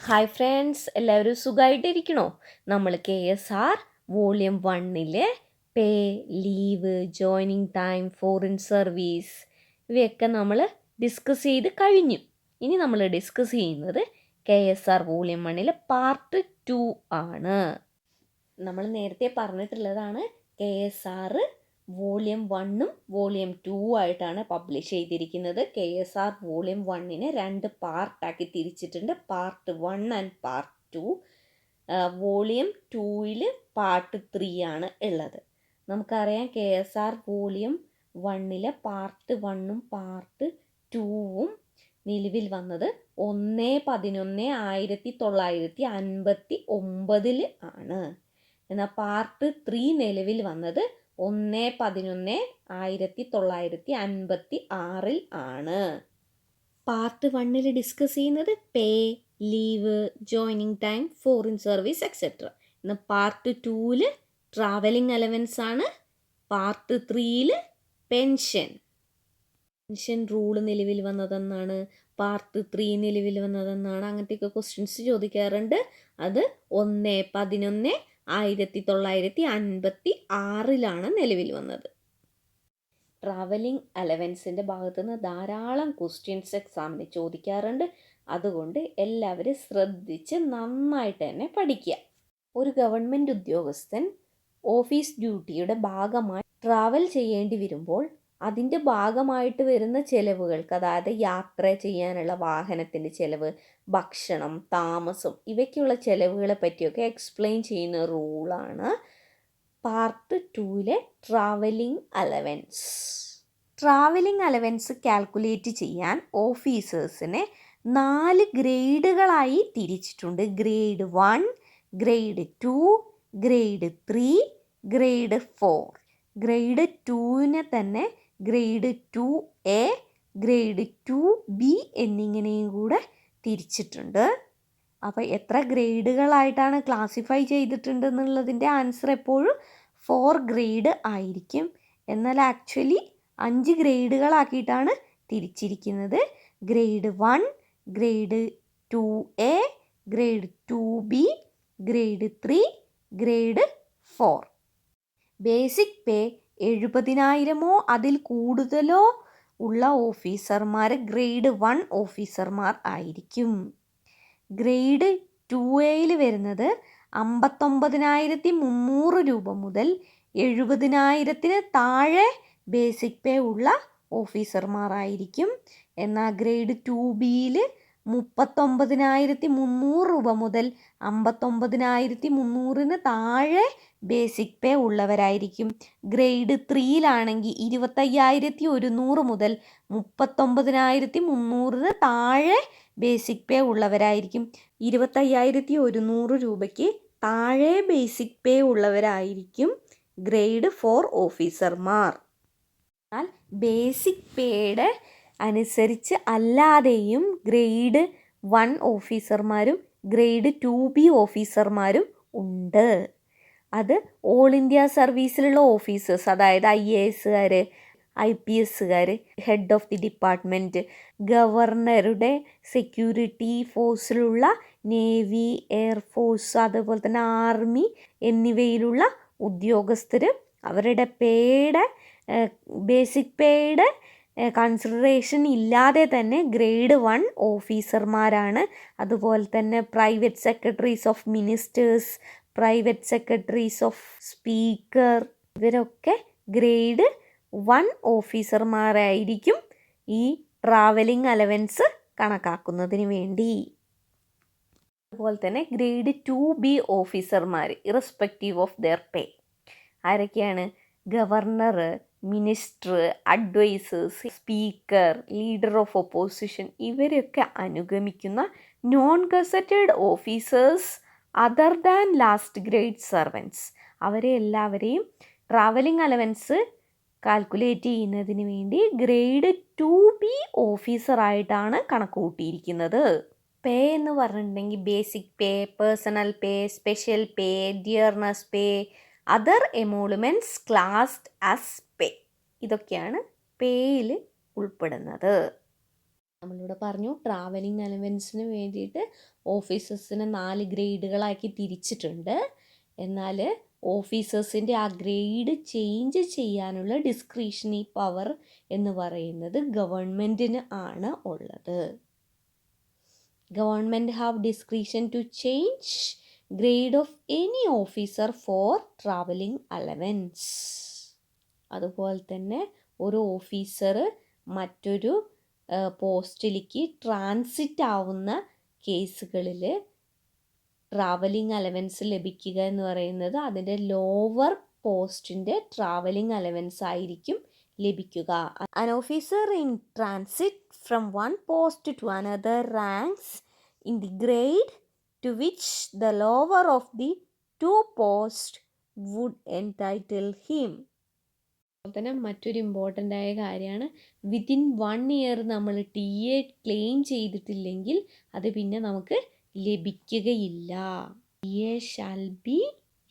Hi friends, എല്ലാവരും സുഖമായിട്ടിരിക്കണോ? നമ്മൾ KSR volume 1 pay, leave, joining time, foreign service ഇവയൊക്കെ നമ്മൾ ഡിസ്കസ് ചെയ്ത് കഴിഞ്ഞു. ഇനി നമ്മൾ ഡിസ്കസ് ചെയ്യുന്നത് KSR വോളിയം 1 പാർട്ട് 2 ആണ്. നമ്മൾ നേരത്തെ പറഞ്ഞിട്ടുള്ളതാണ് KSR വോളിയം 1 വോളിയം 2 ആയിട്ടാണ് പബ്ലിഷ് ചെയ്തിരിക്കുന്നത്. KSR വോളിയം 1 2 പാർട്ടാക്കി തിരിച്ചിട്ടുണ്ട്, part 1 and part 2. Volume 2 part 3 ആണ് ഉള്ളത്. നമുക്കറിയാം KSR വോളിയം 1 പാർട്ട് 1 പാർട്ട് 2 നിലവിൽ വന്നത് 1/11/1959 ആണ്. എന്നാൽ പാർട്ട് 3 നിലവിൽ വന്നത് 1/11/1956 ആണ്. പാർട്ട് 1 ഡിസ്കസ് ചെയ്യുന്നത് pay, leave, joining time, foreign service etcetera. എന്നാൽ പാർട്ട് 2 ട്രാവലിംഗ് അലവൻസ് ആണ്. പാർട്ട് 3 പെൻഷൻ റൂള് നിലവിൽ വന്നതെന്നാണ്, പാർട്ട് 3 നിലവിൽ വന്നതെന്നാണ്, അങ്ങനത്തെയൊക്കെ ക്വസ്റ്റ്യൻസ് ചോദിക്കാറുണ്ട്. അത് 1/11/1956 നിലവിൽ വന്നത്. ട്രാവലിംഗ് അലവൻസിൻ്റെ ഭാഗത്തു നിന്ന് ധാരാളം ക്വസ്റ്റ്യൻസ് എക്സാമിന് ചോദിക്കാറുണ്ട്. അതുകൊണ്ട് എല്ലാവരും ശ്രദ്ധിച്ച് നന്നായിട്ട് തന്നെ പഠിക്കുക. ഒരു ഗവൺമെൻറ് ഉദ്യോഗസ്ഥൻ ഓഫീസ് ഡ്യൂട്ടിയുടെ ഭാഗമായി ട്രാവൽ ചെയ്യേണ്ടി വരുമ്പോൾ അതിൻ്റെ ഭാഗമായിട്ട് വരുന്ന ചിലവുകൾക്ക്, അതായത് യാത്ര ചെയ്യാനുള്ള വാഹനത്തിൻ്റെ ചിലവ്, ഭക്ഷണം, താമസം, ഇവയ്ക്കുള്ള ചിലവുകളെ പറ്റിയൊക്കെ എക്സ്പ്ലെയിൻ ചെയ്യുന്ന റൂളാണ് part 2 travelling allowance. Travelling allowance calculate ചെയ്യാൻ ഓഫീസേഴ്സിനെ 4 ഗ്രേഡുകളായി തിരിച്ചിട്ടുണ്ട്. Grade 1, grade 2, grade 3, grade 4. Grade 2 തന്നെ ഗ്രേഡ് 2A, ഗ്രേഡ് 2B എന്നിങ്ങനെയും കൂടെ തിരിച്ചിട്ടുണ്ട്. അപ്പോൾ എത്ര ഗ്രേഡുകളായിട്ടാണ് ക്ലാസിഫൈ ചെയ്തിട്ടുണ്ട് എന്നുള്ളതിൻ്റെ ആൻസർ എപ്പോഴും 4 ഗ്രേഡ് ആയിരിക്കും. എന്നാൽ ആക്ച്വലി 5 ഗ്രേഡുകളാക്കിയിട്ടാണ് തിരിച്ചിരിക്കുന്നത്. Grade 1, grade 2A, grade 2B, grade 3, grade 4. Basic pay 70,000 അതിൽ കൂടുതലോ ഉള്ള ഓഫീസർമാർ ഗ്രേഡ് 1 ഓഫീസർമാർ ആയിരിക്കും. ഗ്രേഡ് 2A വരുന്നത് 59,300 രൂപ മുതൽ 70,000 താഴെ ബേസിക് പേ ഉള്ള ഓഫീസർമാരായിരിക്കും. എന്നാൽ ഗ്രേഡ് 2B 39,300 രൂപ മുതൽ 59,300 താഴെ ബേസിക് പേ ഉള്ളവരായിരിക്കും. ഗ്രേഡ് 3 25,100 മുതൽ 39,300 താഴെ ബേസിക് പേ ഉള്ളവരായിരിക്കും. 25,100 രൂപയ്ക്ക് താഴെ ബേസിക് പേ ഉള്ളവരായിരിക്കും ഗ്രേഡ് 4 ഓഫീസർമാർ. എന്നാൽ ബേസിക് പേയുടെ അനുസരിച്ച് അല്ലാതെയും ഗ്രേഡ് 1 ഓഫീസർമാരും ഗ്രേഡ് 2B ഓഫീസർമാരും ഉണ്ട്. അത് ഓൾ ഇന്ത്യ സർവീസിലുള്ള ഓഫീസേഴ്സ്, അതായത് IASകാർ, IPSകാർ, ഹെഡ് ഓഫ് ദി ഡിപ്പാർട്ട്മെൻറ്റ്, ഗവർണറുടെ സെക്യൂരിറ്റി ഫോഴ്സിലുള്ള നേവി, എയർഫോഴ്സ്, അതുപോലെ തന്നെ ആർമി എന്നിവയിലുള്ള ഉദ്യോഗസ്ഥർ അവരുടെ പേയുടെ ബേസിക് പേയുടെ കൺസിഡറേഷൻ ഇല്ലാതെ തന്നെ ഗ്രേഡ് 1 ഓഫീസർമാരാണ്. അതുപോലെ തന്നെ private secretaries of ministers, private secretaries of speaker, ഇവരൊക്കെ ഗ്രേഡ് 1 ഓഫീസർമാരായിരിക്കും ഈ ട്രാവലിംഗ് അലവൻസ് കണക്കാക്കുന്നതിന് വേണ്ടി. അതുപോലെ തന്നെ ഗ്രേഡ് 2B ഓഫീസർമാർ ഇറസ്പെക്റ്റീവ് ഓഫ് ദെയർ പേ ആരൊക്കെയാണ്? Governor, minister, advisors, speaker, leader of opposition ഇവരൊക്കെ അനുഗമിക്കുന്ന non gazetted officers other than last grade servants, അവരെ എല്ലാവരെയും ട്രാവലിംഗ് അലവൻസ് കാൽക്കുലേറ്റ് ചെയ്യുന്നതിന് വേണ്ടി ഗ്രേഡ് 2B ഓഫീസറായിട്ടാണ് കണക്ക് കൂട്ടിയിരിക്കുന്നത്. പേ എന്ന് പറഞ്ഞിട്ടുണ്ടെങ്കിൽ ബേസിക് പേ, പേഴ്സണൽ പേ, സ്പെഷ്യൽ പേ, ഡിയർനെസ് പേ, അതർ എമോളുമെൻറ്റ്സ് ക്ലാസ്ഡ് ആസ് പേ, ഇതൊക്കെയാണ് പേയിൽ ഉൾപ്പെടുന്നത്. നമ്മളിവിടെ പറഞ്ഞു ട്രാവലിംഗ് അലവൻസിന് വേണ്ടിയിട്ട് ഓഫീസേഴ്സിനെ 4 ഗ്രേഡുകളാക്കി തിരിച്ചിട്ടുണ്ട്. എന്നാൽ ഓഫീസേഴ്സിൻ്റെ ആ ഗ്രേഡ് ചേഞ്ച് ചെയ്യാനുള്ള ഡിസ്ക്രിഷണറി പവർ എന്ന് പറയുന്നത് ഗവൺമെൻറ്റിന് ആണ് ഉള്ളത്. Government have discretion to change grade of any officer for travelling allowance. അതുപോലെ തന്നെ ഒരു ഓഫീസർ മറ്റൊരു പോസ്റ്റിലേക്ക് ട്രാൻസിറ്റ് ആവുന്ന കേസുകളിൽ ട്രാവലിംഗ് അലവൻസ് ലഭിക്കുക എന്ന് പറയുന്നത് അതിൻ്റെ ലോവർ പോസ്റ്റിൻ്റെ ട്രാവലിംഗ് അലവൻസ് ആയിരിക്കും ലഭിക്കുക. An officer in transit from one post to another ranks in the grade to which the lower of the two posts would entitle him. അതുപോലെ തന്നെ മറ്റൊരു ഇമ്പോർട്ടൻ്റ് ആയ കാര്യമാണ്, വിത്തിൻ 1 ഇയർ നമ്മൾ TA ക്ലെയിം ചെയ്തിട്ടില്ലെങ്കിൽ അത് പിന്നെ നമുക്ക് ലഭിക്കുകയില്ല. TA shall be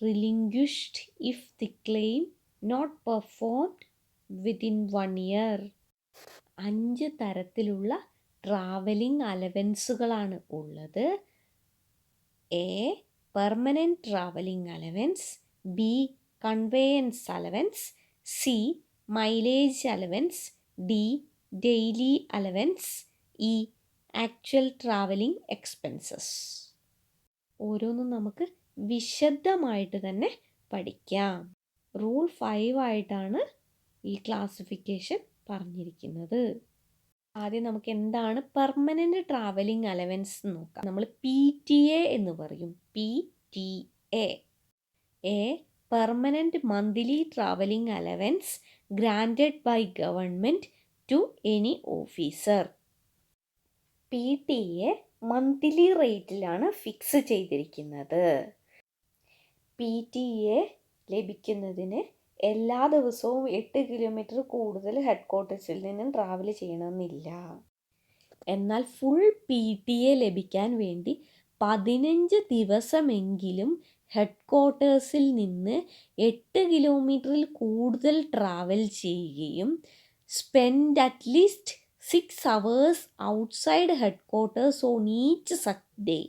relinquished if the claim not performed within 1 year. 5 തരത്തിലുള്ള ട്രാവലിംഗ് അലവൻസുകളാണ് ഉള്ളത്. A. Permanent travelling allowance. B. Conveyance allowance. C. Mileage allowance. D. Daily allowance. E. Actual travelling expenses. ഓരോന്നും നമുക്ക് വിശദമായിട്ട് തന്നെ പഠിക്കാം. റൂൾ 5 ആയിട്ടാണ് ഈ ക്ലാസിഫിക്കേഷൻ പറഞ്ഞിരിക്കുന്നത്. ആദ്യം നമുക്ക് എന്താണ് പെർമനൻറ്റ് ട്രാവലിംഗ് അലവൻസ് എന്ന് നോക്കാം. നമ്മൾ PTA എന്ന് പറയും. PTA. A. Permanent monthly travelling allowance granted by government to any officer. PTA monthly റേറ്റിലാണ് ഫിക്സ് ചെയ്തിരിക്കുന്നത്. PTA ലഭിക്കുന്നതിന് എല്ലാ ദിവസവും 8 കിലോമീറ്റർ കൂടുതൽ ഹെഡ് ക്വാർട്ടേഴ്സിൽ നിന്നും ട്രാവൽ ചെയ്യണമെന്നില്ല. എന്നാൽ ഫുൾ PTA ലഭിക്കാൻ വേണ്ടി 15 ദിവസമെങ്കിലും ഹെഡ് ക്വാർട്ടേഴ്സിൽ നിന്ന് 8 കിലോമീറ്ററിൽ കൂടുതൽ ട്രാവൽ ചെയ്യുകയും spend at least 6 hours outside head quarters on each such day.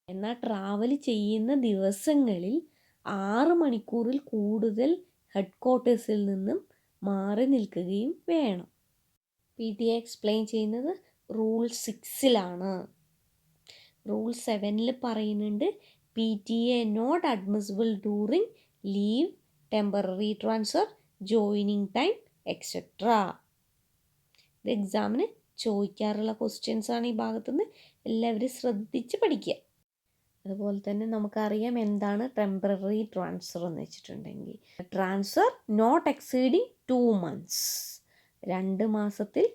എന്നാൽ ട്രാവൽ ചെയ്യുന്ന ദിവസങ്ങളിൽ 6 മണിക്കൂറിൽ കൂടുതൽ ഹെഡ് ക്വാർട്ടേഴ്സിൽ നിന്നും മാറി നിൽക്കുകയും വേണം. PTA എക്സ്പ്ലെയിൻ ചെയ്യുന്നത് റൂൾ 6ലാണ്. റൂൾ 7ൽ പറയുന്നുണ്ട് PTA not admissible during leave, temporary transfer, joining time etcetera. ഇത് എക്സാമിന് ചോദിക്കാറുള്ള ക്വസ്റ്റ്യൻസ് ആണ്. ഈ ഭാഗത്തുനിന്ന് എല്ലാവരും ശ്രദ്ധിച്ച് പഠിക്കുക. അതുപോലെ തന്നെ നമുക്കറിയാം എന്താണ് ടെമ്പററി ട്രാൻസ്ഫർ എന്ന് വെച്ചിട്ടുണ്ടെങ്കിൽ, ട്രാൻസ്ഫർ നോട്ട് എക്സീഡിങ് 2 months. 2 മാസത്തിൽ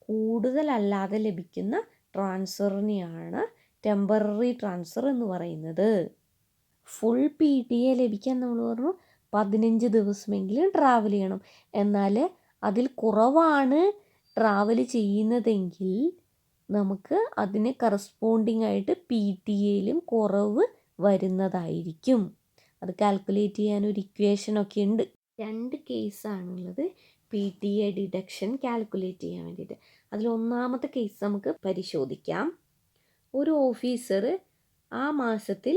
കൂടുതലല്ലാതെ ലഭിക്കുന്ന ട്രാൻസ്ഫറിനെയാണ് ടെമ്പററി ട്രാൻസ്ഫർ എന്ന് പറയുന്നത്. ഫുൾ PTA ലഭിക്കാൻ നമ്മൾ പറഞ്ഞു 15 ദിവസമെങ്കിലും ട്രാവൽ ചെയ്യണം. എന്നാൽ അതിൽ കുറവാണ് ട്രാവൽ ചെയ്യുന്നതെങ്കിൽ നമുക്ക് അതിന് കറസ്പോണ്ടിങ് ആയിട്ട് PTAയിലും കുറവ് വരുന്നതായിരിക്കും. അത് കാൽക്കുലേറ്റ് ചെയ്യാൻ ഒരു ഇക്വേഷനൊക്കെ ഉണ്ട്. 2 കേസാണുള്ളത് PTA ഡിഡക്ഷൻ കാൽക്കുലേറ്റ് ചെയ്യാൻ വേണ്ടിയിട്ട്. അതിൽ ഒന്നാമത്തെ കേസ് നമുക്ക് പരിശോധിക്കാം. ഒരു ഓഫീസർ ആ മാസത്തിൽ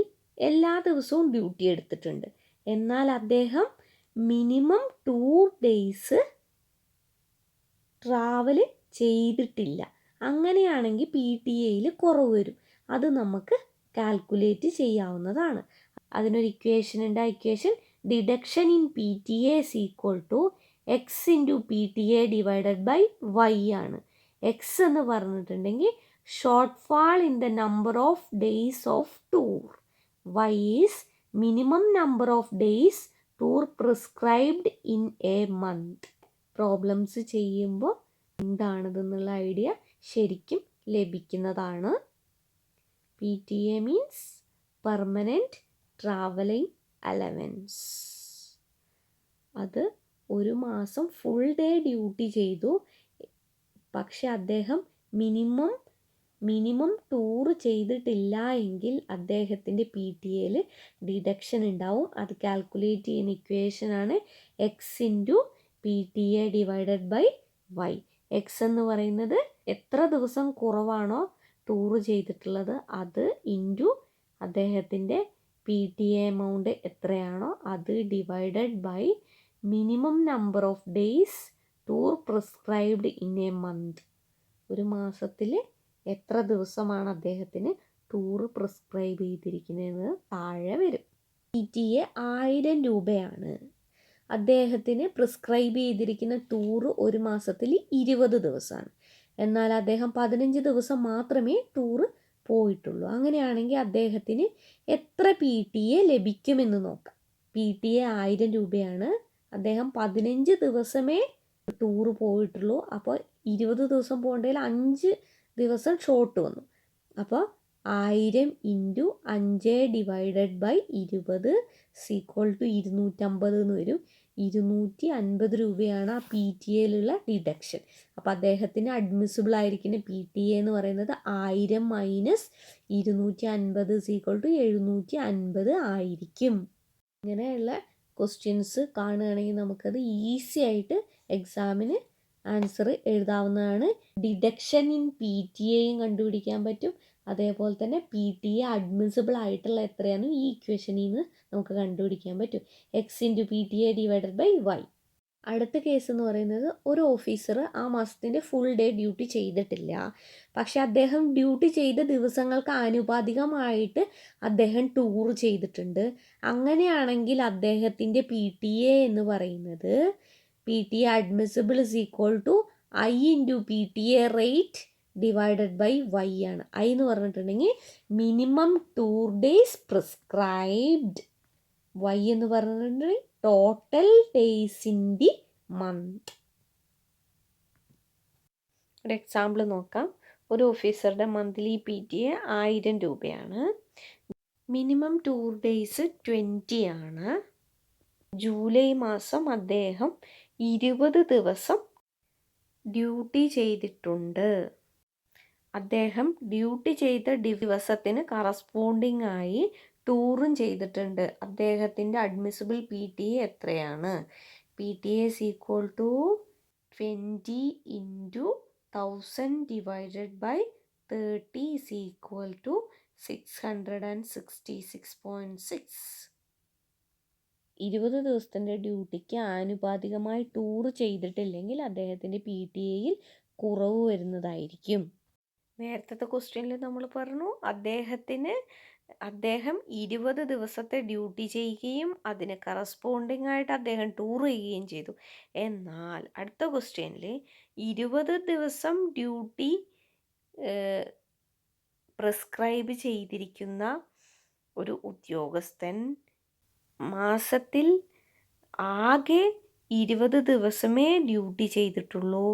എല്ലാ ദിവസവും ഡ്യൂട്ടി എടുത്തിട്ടുണ്ട്. എന്നാൽ അദ്ദേഹം മിനിമം 2 days ട്രാവൽ ചെയ്തിട്ടില്ല. അങ്ങനെയാണെങ്കിൽ PTAയിൽ കുറവ് വരും. അത് നമുക്ക് കാൽക്കുലേറ്റ് ചെയ്യാവുന്നതാണ്. അതിനൊരു ഇക്വേഷൻ ഉണ്ട്. ആ equation deduction in PTA is equal to X into PTA divided by Y ആണ്. X എന്ന് പറഞ്ഞിട്ടുണ്ടെങ്കിൽ short fall in the number of days of tour. Y is minimum number of days tour prescribed in a month. Problems ചെയ്യുമ്പോൾ എന്താണിതെന്നുള്ള idea ശരിക്കും ലഭിക്കുന്നതാണ്. PTA means permanent travelling allowance. അത് ഒരു മാസം full day duty ചെയ്തു, പക്ഷെ അദ്ദേഹം മിനിമം ടൂർ ചെയ്തിട്ടില്ല എങ്കിൽ അദ്ദേഹത്തിൻ്റെ PTAയിൽ ഡിഡക്ഷൻ ഉണ്ടാവും. അത് കാൽക്കുലേറ്റ് ചെയ്യുന്ന ഇക്വേഷനാണ് X into PTA divided by Y. X എന്ന് പറയുന്നത് എത്ര ദിവസം കുറവാണോ ടൂർ ചെയ്തിട്ടുള്ളത് അത് ഇൻറ്റു അദ്ദേഹത്തിൻ്റെ PTA എമൗണ്ട് എത്രയാണോ അത് divided by minimum number of days tour prescribed in a month. ഒരു മാസത്തിൽ എത്ര ദിവസമാണ് അദ്ദേഹത്തിന് ടൂർ പ്രിസ്ക്രൈബ് ചെയ്തിരിക്കുന്നതെന്ന് താഴെ വരും. PTA 1000 രൂപയാണ്. അദ്ദേഹത്തിന് പ്രിസ്ക്രൈബ് ചെയ്തിരിക്കുന്ന ടൂർ ഒരു മാസത്തിൽ 20 ദിവസമാണ്. എന്നാൽ അദ്ദേഹം 15 ദിവസം മാത്രമേ ടൂർ പോയിട്ടുള്ളൂ. അങ്ങനെയാണെങ്കിൽ അദ്ദേഹത്തിന് എത്ര PTA ലഭിക്കുമെന്ന് നോക്കാം. PTA 1000 രൂപയാണ്. അദ്ദേഹം 15 ദിവസമേ ടൂർ പോയിട്ടുള്ളൂ. അപ്പോൾ 20 ദിവസം പോകേണ്ടതിൽ 5 ദിവസം ഷോർട്ട് വന്നു. അപ്പോൾ 1000 into 5 divided by 20 equal to 250 എന്ന് വരും. 250 രൂപയാണ് ആ PTA ഡിഡക്ഷൻ. അപ്പോൾ അദ്ദേഹത്തിന് അഡ്മിസിബിൾ ആയിരിക്കുന്ന PTA എന്ന് പറയുന്നത് 1000 മൈനസ് 250 ഈക്വൽ ടു 750 ആയിരിക്കും. ഇങ്ങനെയുള്ള ക്വസ്റ്റ്യൻസ് കാണുകയാണെങ്കിൽ നമുക്കത് ഈസി ആയിട്ട് എക്സാമിന് ആൻസർ എഴുതാവുന്നതാണ്. ഡിഡക്ഷൻ ഇൻ PTAയും കണ്ടുപിടിക്കാൻ പറ്റും. അതേപോലെ തന്നെ PTA അഡ്മിസിബിൾ ആയിട്ടുള്ള എത്രയാണ് ഈ ഇക്വേഷനിൽ നിന്ന് നമുക്ക് കണ്ടുപിടിക്കാൻ പറ്റും. X into PTA divided by Y. അടുത്ത കേസ് എന്ന് പറയുന്നത് ഒരു ഓഫീസർ ആ മാസത്തിൻ്റെ ഫുൾ ഡേ ഡ്യൂട്ടി ചെയ്തിട്ടില്ല. പക്ഷെ അദ്ദേഹം ഡ്യൂട്ടി ചെയ്ത ദിവസങ്ങൾക്ക് ആനുപാതികമായിട്ട് അദ്ദേഹം ടൂർ ചെയ്തിട്ടുണ്ട്. അങ്ങനെയാണെങ്കിൽ അദ്ദേഹത്തിൻ്റെ PTA എന്ന് പറയുന്നത് PTA admissible is equal to I into PTA rate divided by Y ആണ്. I എന്ന് പറഞ്ഞിട്ടുണ്ടെങ്കിൽ minimum tour days prescribed. Y എന്ന് പറഞ്ഞിട്ടുണ്ടെങ്കിൽ total days in the month. ഒരു എക്സാമ്പിൾ നോക്കാം. ഒരു ഓഫീസറുടെ മന്ത്ലി PTA 1000 രൂപയാണ്. മിനിമം ടൂർ ഡേയ്സ് 20 ആണ്. ജൂലൈ മാസം അദ്ദേഹം 20 ദിവസം ഡ്യൂട്ടി ചെയ്തിട്ടുണ്ട്. അദ്ദേഹം ഡ്യൂട്ടി ചെയ്ത ദിവസത്തിന് കറസ്പോണ്ടിങ് ആയി ടൂറും ചെയ്തിട്ടുണ്ട്. അദ്ദേഹത്തിൻ്റെ അഡ്മിസിബിൾ PTA എത്രയാണ്? PTA is equal to 20 into 1000 divided by 30 is equal to 666.6. 20 ദിവസത്തിൻ്റെ ഡ്യൂട്ടിക്ക് ആനുപാതികമായി ടൂർ ചെയ്തിട്ടില്ലെങ്കിൽ അദ്ദേഹത്തിൻ്റെ PTAയിൽ കുറവ് വരുന്നതായിരിക്കും. നേരത്തെ ക്വസ്റ്റ്യനിൽ നമ്മൾ പറഞ്ഞു അദ്ദേഹം 20 ദിവസത്തെ ഡ്യൂട്ടി ചെയ്യുകയും അതിന് കറസ്പോണ്ടിങ് ആയിട്ട് അദ്ദേഹം ടൂർ ചെയ്യുകയും ചെയ്തു. എന്നാൽ അടുത്ത ക്വസ്റ്റ്യനിൽ 20 ദിവസം ഡ്യൂട്ടി പ്രിസ്ക്രൈബ് ചെയ്തിരിക്കുന്ന ഒരു ഉദ്യോഗസ്ഥൻ മാസത്തിൽ ആകെ 20 ദിവസമേ ഡ്യൂട്ടി ചെയ്തിട്ടുള്ളൂ.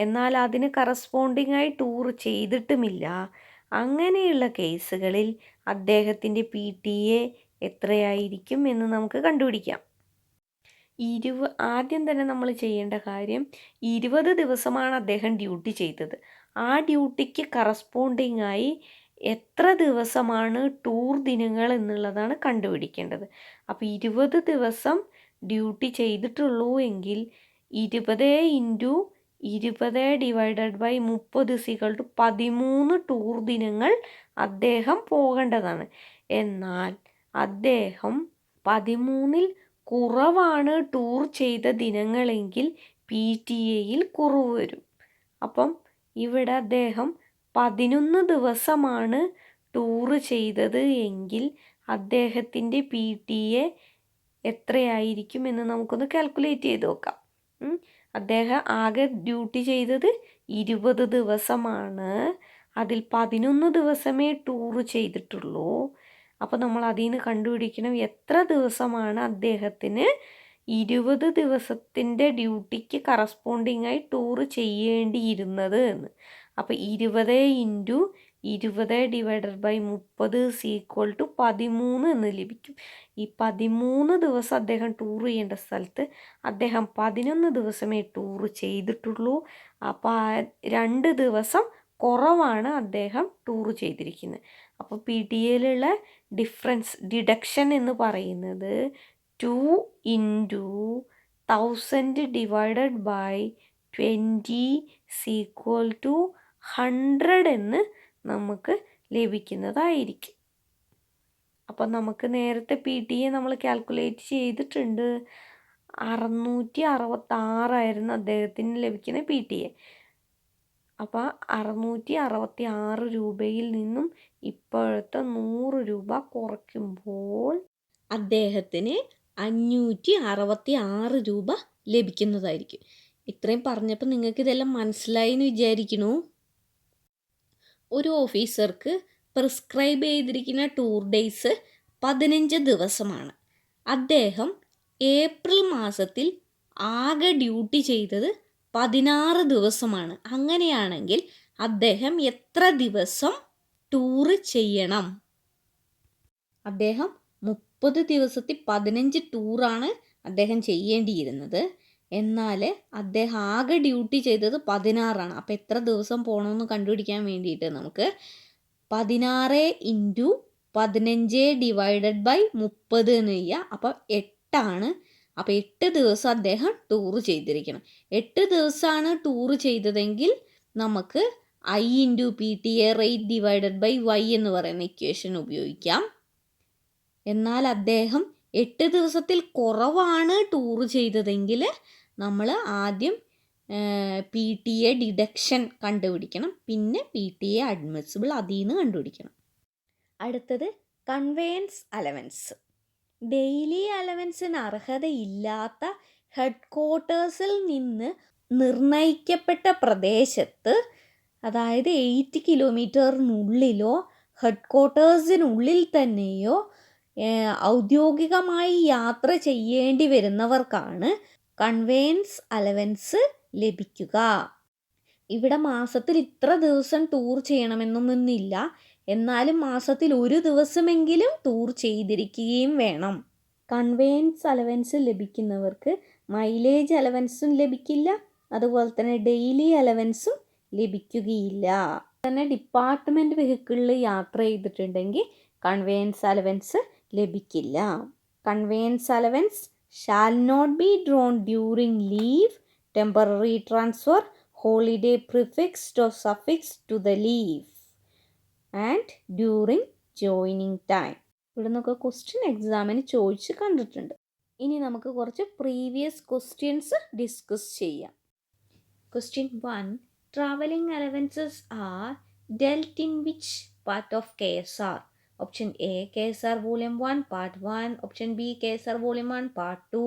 എന്നാൽ അതിന് കറസ്പോണ്ടിങ് ആയി ടൂർ ചെയ്തിട്ടുമില്ല. അങ്ങനെയുള്ള കേസുകളിൽ അദ്ദേഹത്തിൻ്റെ PTA എത്രയായിരിക്കും എന്ന് നമുക്ക് കണ്ടുപിടിക്കാം. ആദ്യം തന്നെ നമ്മൾ ചെയ്യേണ്ട കാര്യം 20 ദിവസമാണ് അദ്ദേഹം ഡ്യൂട്ടി ചെയ്തത്. ആ ഡ്യൂട്ടിക്ക് കറസ്പോണ്ടിങ് ആയി എത്ര ദിവസമാണ് ടൂർ ദിനങ്ങൾ എന്നുള്ളതാണ് കണ്ടുപിടിക്കേണ്ടത്. അപ്പോൾ 20 ദിവസം ഡ്യൂട്ടി ചെയ്തിട്ടുള്ളൂ എങ്കിൽ 20 into 20 divided by 30 equal to 13 tour ദിനങ്ങൾ അദ്ദേഹം പോകേണ്ടതാണ്. എന്നാൽ അദ്ദേഹം 13ൽ കുറവാണ് ടൂർ ചെയ്ത ദിനങ്ങളെങ്കിൽ PTAയിൽ കുറവ് വരും. അപ്പം ഇവിടെ അദ്ദേഹം 11 ദിവസമാണ് ടൂർ ചെയ്തത് എങ്കിൽ അദ്ദേഹത്തിൻ്റെ PTA എത്രയായിരിക്കും എന്ന് നമുക്കൊന്ന് കാൽക്കുലേറ്റ് ചെയ്ത് നോക്കാം. അദ്ദേഹം ആകെ ഡ്യൂട്ടി ചെയ്തത് 20 ദിവസമാണ്. അതിൽ 11 ദിവസമേ ടൂർ ചെയ്തിട്ടുള്ളൂ. അപ്പോൾ നമ്മൾ അതിൽ നിന്ന് കണ്ടുപിടിക്കണം എത്ര ദിവസമാണ് അദ്ദേഹത്തിന് 20 ദിവസത്തിൻ്റെ ഡ്യൂട്ടിക്ക് കറസ്പോണ്ടിങ് ആയി ടൂർ ചെയ്യേണ്ടിയിരുന്നത് എന്ന്. അപ്പോൾ 20 into 20 divided by 30 equal to 13 എന്ന് ലഭിക്കും. ഈ 13 ദിവസം അദ്ദേഹം ടൂർ ചെയ്യേണ്ട സ്ഥലത്ത് അദ്ദേഹം 11 ദിവസമേ ടൂർ ചെയ്തിട്ടുള്ളൂ. അപ്പോൾ 2 ദിവസം കുറവാണ് അദ്ദേഹം ടൂർ ചെയ്തിരിക്കുന്നത്. അപ്പോൾ PTAയിലുള്ള ഡിഡക്ഷൻ എന്ന് പറയുന്നത് 2 into 1000 divided by 20 equal to 100 എന്ന് നമുക്ക് ലഭിക്കുന്നതായിരിക്കും. അപ്പം നമുക്ക് നേരത്തെ PTA നമ്മൾ കാൽക്കുലേറ്റ് ചെയ്തിട്ടുണ്ട്. 666 അദ്ദേഹത്തിന് ലഭിക്കുന്ന PTA. അപ്പോൾ 666 രൂപയിൽ നിന്നും ഇപ്പോഴത്തെ 100 രൂപ കുറയ്ക്കുമ്പോൾ അദ്ദേഹത്തിന് 566 രൂപ ലഭിക്കുന്നതായിരിക്കും. ഇത്രയും പറഞ്ഞപ്പോൾ നിങ്ങൾക്ക് ഇതെല്ലാം മനസ്സിലായി എന്ന് വിചാരിക്കുന്നു. ഒരു ഓഫീസർക്ക് പ്രിസ്ക്രൈബ് ചെയ്തിരിക്കുന്ന ടൂർ ഡേയ്സ് 15 ദിവസമാണ്. അദ്ദേഹം ഏപ്രിൽ മാസത്തിൽ ആകെ ഡ്യൂട്ടി ചെയ്തത് 16 ദിവസമാണ്. അങ്ങനെയാണെങ്കിൽ അദ്ദേഹം എത്ര ദിവസം ടൂറ് ചെയ്യണം? അദ്ദേഹം 30 ദിവസത്തിൽ 15 ടൂറാണ് അദ്ദേഹം ചെയ്യേണ്ടിയിരുന്നത്. എന്നാൽ അദ്ദേഹം ആകെ ഡ്യൂട്ടി ചെയ്തത് 16ആണ്. അപ്പോൾ എത്ര ദിവസം പോകണമെന്ന് കണ്ടുപിടിക്കാൻ വേണ്ടിയിട്ട് നമുക്ക് 16 × 15 ഡിവൈഡഡ് ബൈ 30 എന്ന് ചെയ്യുക. അപ്പോൾ 8ആണ്. അപ്പോൾ 8 ദിവസം അദ്ദേഹം ടൂർ ചെയ്തിരിക്കണം. 8 ദിവസമാണ് ടൂർ ചെയ്തതെങ്കിൽ നമുക്ക് I × PTA rate divided by Y എന്ന് പറയുന്ന ഇക്വേഷൻ ഉപയോഗിക്കാം. എന്നാൽ അദ്ദേഹം 8 ദിവസത്തിൽ കുറവാണ് ടൂർ ചെയ്തതെങ്കിൽ നമ്മൾ ആദ്യം PTA ഡിഡക്ഷൻ കണ്ടുപിടിക്കണം. പിന്നെ PTA അഡ്മിസിബിൾ അതിൽ നിന്ന് കണ്ടുപിടിക്കണം. അടുത്തത് കൺവേയൻസ് അലവൻസ്. ഡെയിലി അലവൻസിന് അർഹതയില്ലാത്ത ഹെഡ് ക്വാർട്ടേഴ്സിൽ നിന്ന് നിർണയിക്കപ്പെട്ട പ്രദേശത്ത്, അതായത് 8 കിലോമീറ്ററിനുള്ളിലോ ഹെഡ് ക്വാർട്ടേഴ്സിനുള്ളിൽ തന്നെയോ ഔദ്യോഗികമായി യാത്ര ചെയ്യേണ്ടി വരുന്നവർക്കാണ് കൺവേയൻസ് അലവൻസ് ലഭിക്കുക. ഇവിടെ മാസത്തിൽ ഇത്ര ദിവസം ടൂർ ചെയ്യണമെന്നൊന്നുമില്ല. എന്നാലും മാസത്തിൽ ഒരു ദിവസമെങ്കിലും ടൂർ ചെയ്തിരിക്കുകയും വേണം. കൺവേയൻസ് അലവൻസ് ലഭിക്കുന്നവർക്ക് മൈലേജ് അലവൻസും ലഭിക്കില്ല, അതുപോലെ തന്നെ ഡെയിലി അലവൻസും ലഭിക്കുകയില്ല. തന്നെ ഡിപ്പാർട്ട്മെൻറ്റ് വെഹിക്കിളിൽ യാത്ര ചെയ്തിട്ടുണ്ടെങ്കിൽ കൺവേയൻസ് അലവൻസ് ലഭിക്കില്ല. Conveyance allowance shall not be drawn during leave, temporary transfer, holiday prefixed or suffixed to the leave and during joining time. ഇവിടെ നിന്നൊക്കെ ക്വസ്റ്റ്യൻ എക്സാമിന് ചോദിച്ച് കണ്ടിട്ടുണ്ട്. ഇനി നമുക്ക് കുറച്ച് പ്രീവിയസ് ക്വസ്റ്റ്യൻസ് ഡിസ്കസ് ചെയ്യാം. Question 1. Traveling allowances are dealt in which part of KSR? Option A, KSR Volume 1 Part 1. Option B, KSR Volume 1 Part 2.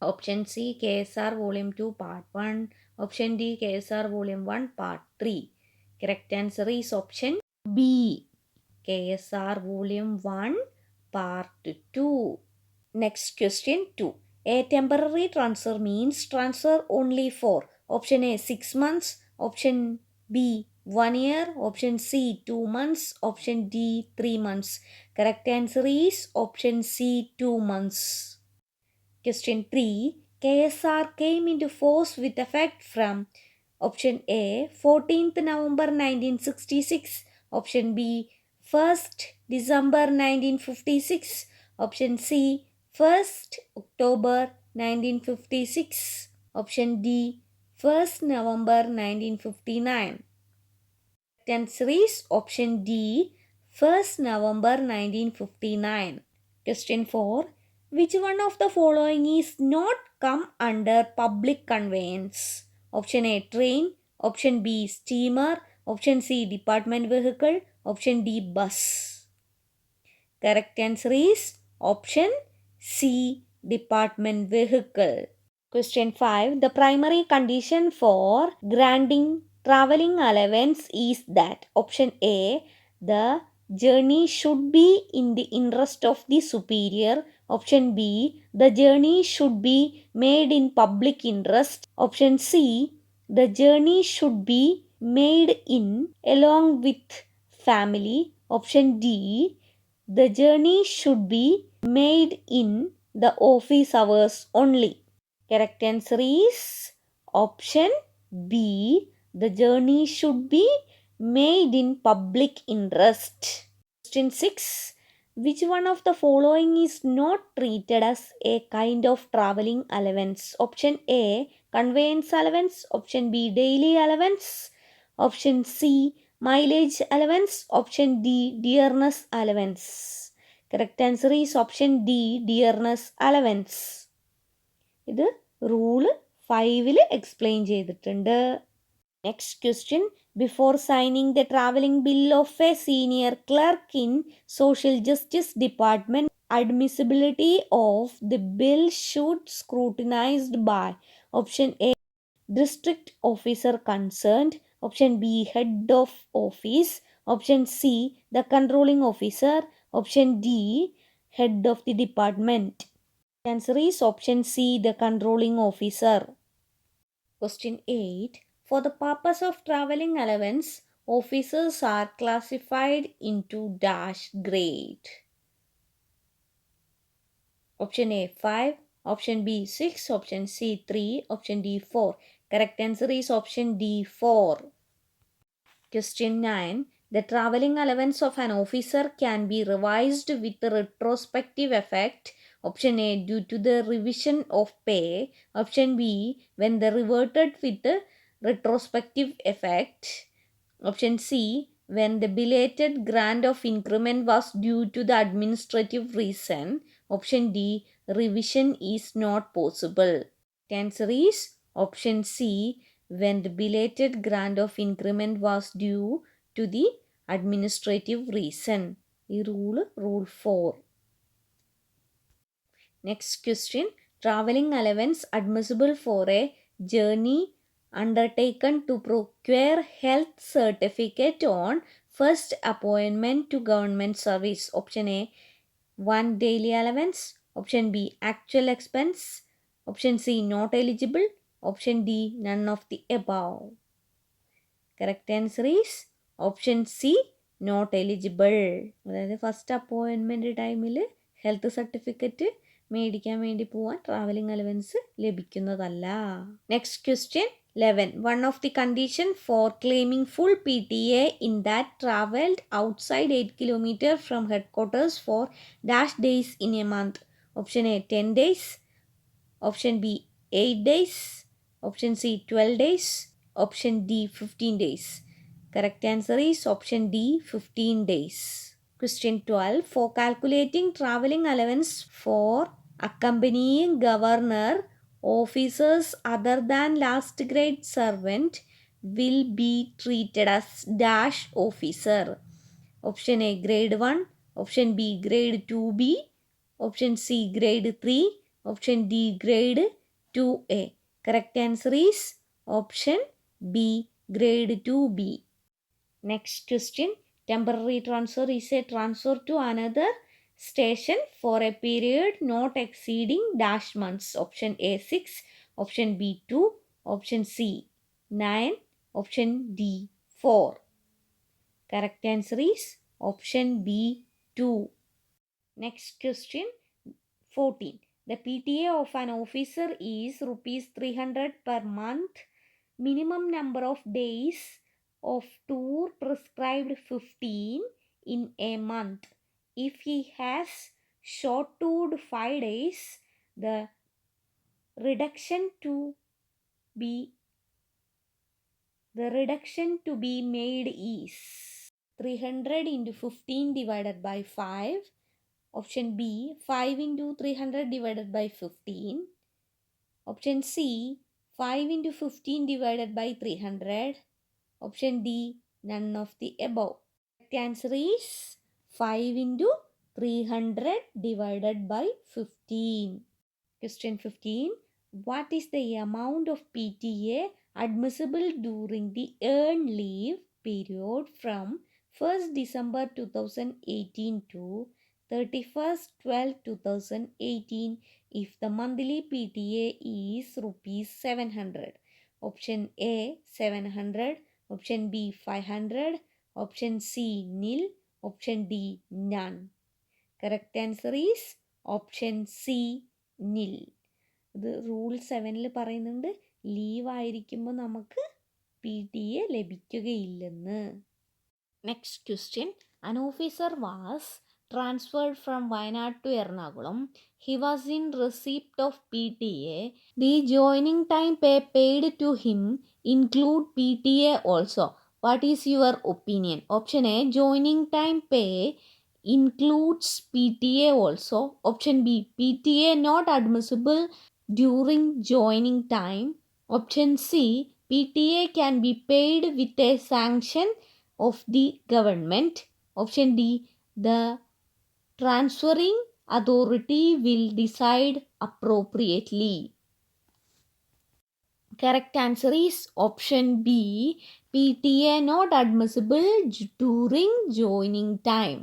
Option C, KSR Volume 2 Part 1. Option D, KSR Volume 1 Part 3. Correct answer is option B, KSR Volume 1 Part 2. Next question 2. A temporary transfer means transfer only for option A 6 months, option B 1 year, option C 2 months, option D 3 months. Correct answer is option C 2 months. Question 3. KSR came into force with effect from option A 14th November 1966, option B 1st December 1956, option C 1st October 1956, option D 1st November 1959. The answer is option D 1st November 1959. Question 4. Which one of the following is not come under public conveyance? Option A train, option B steamer, option C department vehicle, option D bus. Correct answer is option C department vehicle. Question 5. The primary condition for granting traveling allowance is that option A, the journey should be in the interest of the superior. Option B, the journey should be made in public interest. Option C, the journey should be made in along with family. Option D, the journey should be made in the office hours only. Correct answer is option B, the journey should be made in public interest. Question 6. Which one of the following is not treated as a kind of traveling allowance? Option A, conveyance allowance. Option B, daily allowance. Option C, Mileage allowance, option D, dearness allowance. Correct answer is option D, dearness allowance. ഇത് rule 5 explain ചെയ്തിട്ടുണ്ട്. Next question. Before signing the traveling bill of a senior clerk in Social Justice Department, admissibility of the bill should scrutinized by option A, district officer concerned, option B, head of office, option C, the controlling officer, option D, head of the department. Answer is option C, the controlling officer. Question 8. For the purpose of traveling allowance, officers are classified into dash grade. Option A 5, option B 6, option C 3, option D 4. Correct answer is option D 4. Question 9. The traveling allowance of an officer can be revised with retrospective effect. Option A, due to the revision of pay. Option B, when they reverted with retrospective effect. Option C, when the belated grant of increment was due to the administrative reason. Option D, revision is not possible. The answer is option C, when the belated grant of increment was due to the administrative reason. ഈ rule 4. Next question. Traveling allowance admissible for a journey undertaken to procure health certificate on first appointment to government service. Option A, 1 daily allowance. Option B, actual expense. Option C, not eligible. Option D, none of the above. Correct answer is option C, not eligible. അതായത് first appointment ടൈമിൽ health certificate മേടിക്കാൻ വേണ്ടി പോവാൻ travelling allowance ലഭിക്കുന്നതല്ല. Next question 11. One of the condition for claiming full PTA in that travelled outside 8 km from headquarters for dash days in a month. Option A 10 days. Option B 8 days. Option C 12 days. Option D 15 days. Correct answer is option D 15 days. Question 12. For calculating travelling allowance for accompanying governor, officers other than last grade servant will be treated as dash officer. Option A grade 1. Option B grade 2B. Option C grade 3. Option D grade 2A. Correct answer is option B grade 2B. Next question. Temporary transfer is a transfer to another station for a period not exceeding dash months. Option A 6, option B 2, option C 9, option D 4. Correct answer is option B 2. Next question 14. The PTA of an officer is rupees 300 per month. Minimum number of days of tour prescribed 15 in a month. If he has short toured 5 days, the reduction to be made is 300 into 15 divided by 5. Option B 5 into 300 divided by 15. Option C 5 into 15 divided by 300. Option D, none of the above. The answer is 5 into 300 divided by 15. Question 15. What is the amount of PTA admissible during the earned leave period from 1st December 2018 to 31st 12 2018 if the monthly PTA is rupees 700? Option A 700. Option B 500. Option C nil. Option D none. Correct answer is option C nil. ഇത് rule 7 പറയുന്നുണ്ട് leave ആയിരിക്കുമ്പോൾ നമുക്ക് PTA ലഭിക്കുകയില്ലെന്ന്. Next question. An officer was transferred from Wayanad to Ernakulam. He was in receipt of PTA. The joining time pay paid to him include PTA also. What is your opinion? Option A, joining time pay includes PTA also. Option B, PTA not admissible during joining time. Option C, PTA can be paid with a sanction of the government. Option D, the transferring authority will decide appropriately. Correct answer is option B, PTA not admissible during joining time.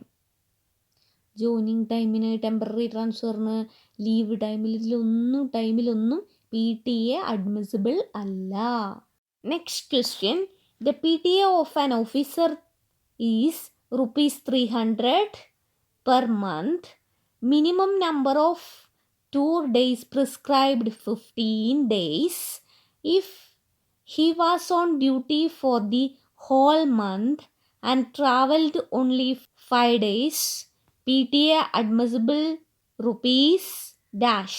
Joining ടൈമിന്, temporary ട്രാൻസ്ഫറിന്, leave ടൈമിലൊന്നും PTA admissible അല്ല. Next question. The PTA of an officer is ₹300 per month. Minimum number of tour days prescribed 15 days. If he was on duty for the whole month and traveled only 5 days, PTA admissible rupees dash.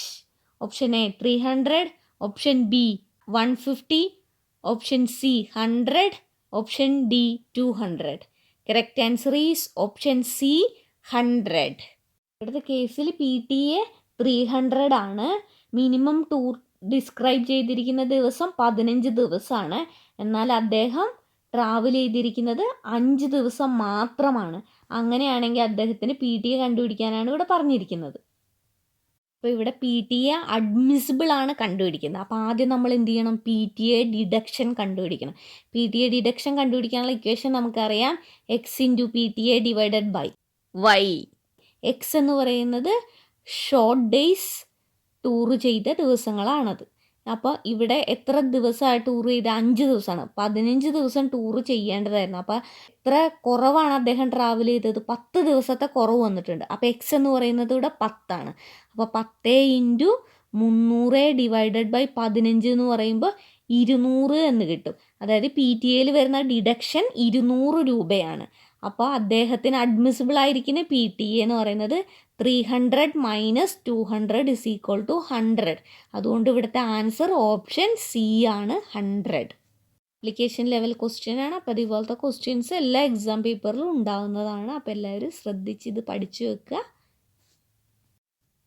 Option A 300, option B 150, option C 100, option D 200. Correct answer is option C 100. ഇവിടുത്തെ കേസിൽ PTA 300 ആണ്. Minimum tour describe ചെയ്തിരിക്കുന്ന ദിവസം 15 ദിവസമാണ്. എന്നാൽ അദ്ദേഹം travel ചെയ്തിരിക്കുന്നത് 5 ദിവസം മാത്രമാണ്. അങ്ങനെയാണെങ്കിൽ അദ്ദേഹത്തിന് PTA കണ്ടുപിടിക്കാനാണ് ഇവിടെ പറഞ്ഞിരിക്കുന്നത്. അപ്പോൾ ഇവിടെ PTA അഡ്മിസിബിൾ ആണ് കണ്ടുപിടിക്കുന്നത്. അപ്പോൾ ആദ്യം നമ്മൾ എന്ത് ചെയ്യണം? PTA ഡിഡക്ഷൻ കണ്ടുപിടിക്കണം. PTA ഡിഡക്ഷൻ കണ്ടുപിടിക്കാനുള്ള ഇക്വേഷൻ നമുക്കറിയാം. X × PTA divided by Y. X എന്ന് പറയുന്നത് ഷോർട്ട് ഡേയ്സ് ടൂർ ചെയ്ത ദിവസങ്ങളാണത്. അപ്പോൾ ഇവിടെ എത്ര ദിവസമായി ടൂർ ചെയ്ത്? 5 ദിവസമാണ്. 15 ദിവസം ടൂർ ചെയ്യേണ്ടതായിരുന്നു. അപ്പോൾ എത്ര കുറവാണ് അദ്ദേഹം ട്രാവൽ ചെയ്തത്? 10 ദിവസത്തെ കുറവ് വന്നിട്ടുണ്ട്. അപ്പോൾ X എന്ന് പറയുന്നത് ഇവിടെ 10 ആണ്. അപ്പോൾ 10 × 300 ഡിവൈഡഡ് ബൈ 15 എന്ന് പറയുമ്പോൾ 200 എന്ന് കിട്ടും. അതായത് PTAയിൽ വരുന്ന ഡിഡക്ഷൻ 200 രൂപയാണ്. അപ്പോൾ അദ്ദേഹത്തിന് അഡ്മിസിബിൾ ആയിരിക്കുന്ന PTA എന്ന് പറയുന്നത് 300 - 200 = 100. അതുകൊണ്ട് ഇവിടുത്തെ ആൻസർ ഓപ്ഷൻ C ആണ്, 100. അപ്ലിക്കേഷൻ ലെവൽ ക്വസ്റ്റ്യൻ ആണ്. അപ്പോൾ ഇതുപോലത്തെ ക്വസ്റ്റ്യൻസ് എല്ലാ എക്സാം പേപ്പറിലും ഉണ്ടാകുന്നതാണ്. അപ്പോൾ എല്ലാവരും ശ്രദ്ധിച്ച് ഇത് പഠിച്ചു വെക്കുക.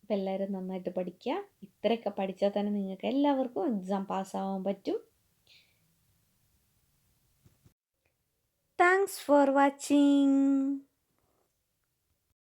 അപ്പോൾ എല്ലാവരും നന്നായിട്ട് പഠിക്കുക. ഇത്രയൊക്കെ പഠിച്ചാൽ തന്നെ നിങ്ങൾക്ക് എല്ലാവർക്കും എക്സാം പാസ്സാവാൻ പറ്റും. Thanks for watching.